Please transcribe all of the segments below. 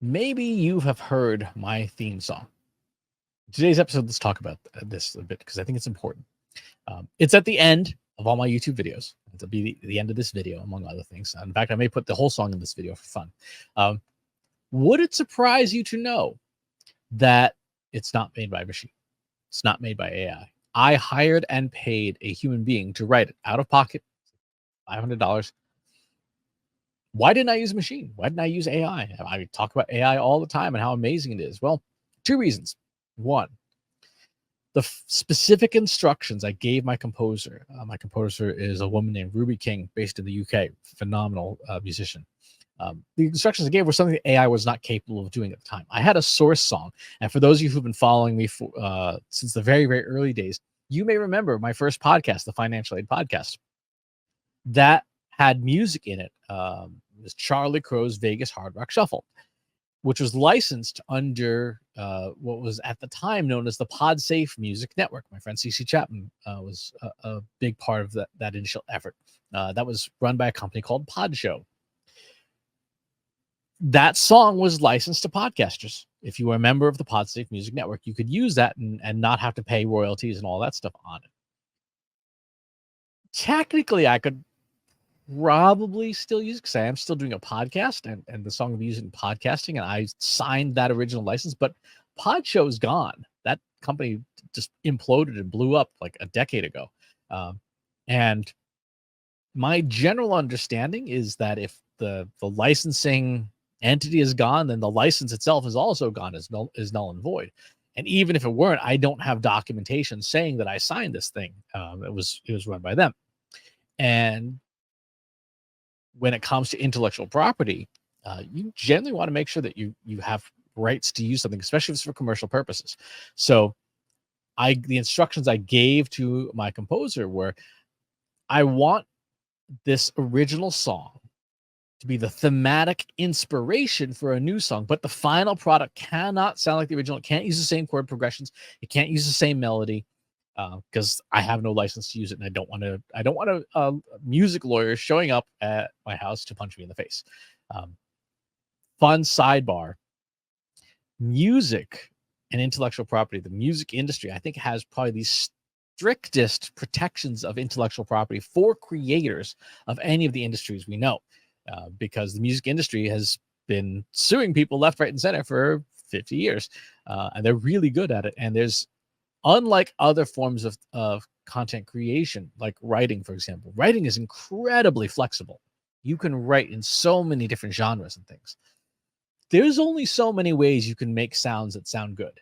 Maybe you have heard my theme song. Today's episode, let's talk about this a bit because I think it's important. It's at the end of all my YouTube videos. It'll be the end of this video, among other things. In fact, I may put the whole song in this video for fun. Um, would it surprise you to know that it's not made by a machine? It's not made by AI. I hired and paid a human being to write it out of pocket, $500. Why didn't I use a machine? Why didn't I use AI? I talk about AI all the time and how amazing it is. Well, two reasons. One, the specific instructions I gave my composer. My composer is a woman named Ruby King, based in the UK, phenomenal musician. The instructions I gave were something that AI was not capable of doing at the time. I had a source song, and for those of you who've been following me since the very, very early days, you may remember my first podcast, the Financial Aid Podcast, that had music in it. It was Charlie Crow's Vegas Hard Rock Shuffle, which was licensed under what was at the time known as the PodSafe Music Network. My friend CC Chapman was a big part of that initial effort. That was run by a company called Podshow. That song was licensed to podcasters. If you were a member of the PodSafe Music Network, you could use that and not have to pay royalties and all that stuff on it. Technically, I could probably still use it because I am still doing a podcast and the song I'm using in podcasting, and I signed that original license, but Podshow is gone. That company just imploded and blew up like a decade ago. And my general understanding is that if the licensing entity is gone, then the license itself is also gone, is null and void. And even if it weren't, I don't have documentation saying that I signed this thing. It was run by them. And when it comes to intellectual property, you generally want to make sure that you have rights to use something, especially if it's for commercial purposes. So the instructions I gave to my composer were, I want this original song to be the thematic inspiration for a new song, but the final product cannot sound like the original. It can't use the same chord progressions. It can't use the same melody, because I have no license to use it, and I don't want a music lawyer showing up at my house to punch me in the face. Fun sidebar: music and intellectual property. The music industry, I think, has probably the strictest protections of intellectual property for creators of any of the industries we know, because the music industry has been suing people left, right, and center for 50 years, and they're really good at it. And there's, unlike other forms of content creation, like writing, for example, writing is incredibly flexible. You can write in so many different genres and things. There's only so many ways you can make sounds that sound good.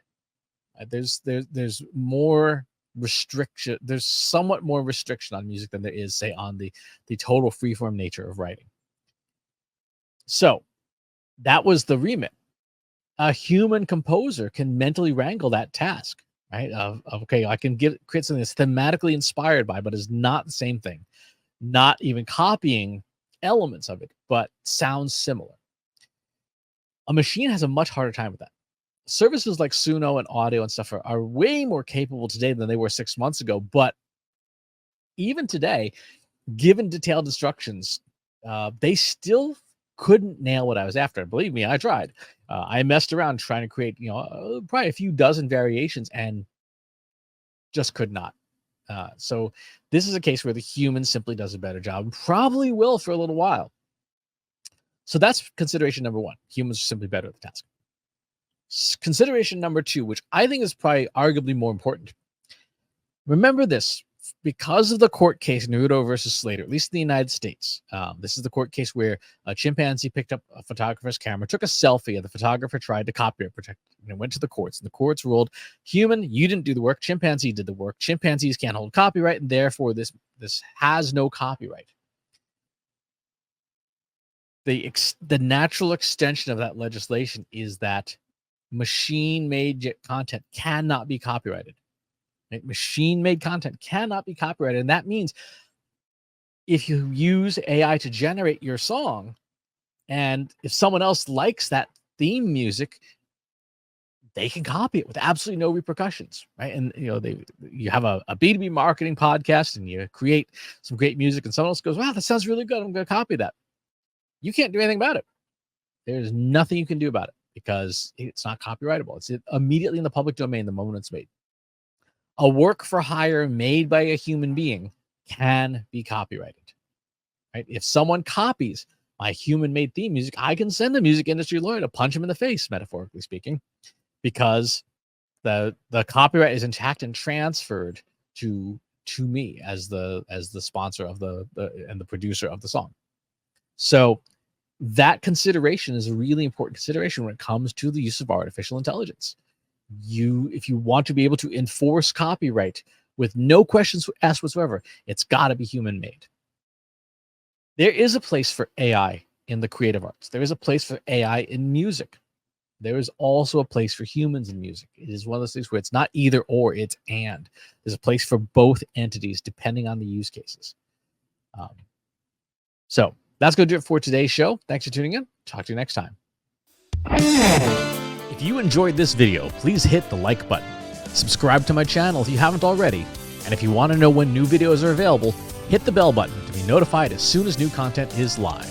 There's more restriction. There's somewhat more restriction on music than there is, say, on the total freeform nature of writing. So that was the remit. A human composer can mentally wrangle that task, right? Okay, I can create something that's thematically inspired by, but is not the same thing, not even copying elements of it, but sounds similar. A machine has a much harder time with that. Services like Suno and Audio and stuff are way more capable today than they were 6 months ago. But even today, given detailed instructions, they still couldn't nail what I was after. Believe me, I tried. I messed around trying to create, probably a few dozen variations and just could not. So this is a case where the human simply does a better job and probably will for a little while. So that's consideration number one. Humans are simply better at the task. Consideration number two, which I think is probably arguably more important. Remember this: because of the court case Naruto versus Slater, at least in the United States, this is the court case where a chimpanzee picked up a photographer's camera, took a selfie, and the photographer tried to copyright protect it, and went to the courts. And the courts ruled, human, you didn't do the work, chimpanzee did the work. Chimpanzees can't hold copyright, and therefore this has no copyright. The natural extension of that legislation is that machine-made content cannot be copyrighted. Right? Machine-made content cannot be copyrighted, and that means if you use AI to generate your song, and if someone else likes that theme music, they can copy it with absolutely no repercussions, right? And you have a B2B marketing podcast, and you create some great music, and someone else goes, "Wow, that sounds really good. I'm going to copy that." You can't do anything about it. There's nothing you can do about it. because it's not copyrightable. It's immediately in the public domain the moment it's made. A work for hire made by a human being can be copyrighted, right? If someone copies my human-made theme music, I can send a music industry lawyer to punch him in the face, metaphorically speaking, because the copyright is intact and transferred to me as the sponsor of the producer of the song. So that consideration is a really important consideration when it comes to the use of artificial intelligence. If you want to be able to enforce copyright with no questions asked whatsoever, it's got to be human made. There is a place for AI in the creative arts. There is a place for AI in music. There is also a place for humans in music. It is one of those things where it's not either or, it's and. There's a place for both entities depending on the use cases. So that's going to do it for today's show. Thanks for tuning in. Talk to you next time. If you enjoyed this video, please hit the like button. Subscribe to my channel if you haven't already. And if you want to know when new videos are available, hit the bell button to be notified as soon as new content is live.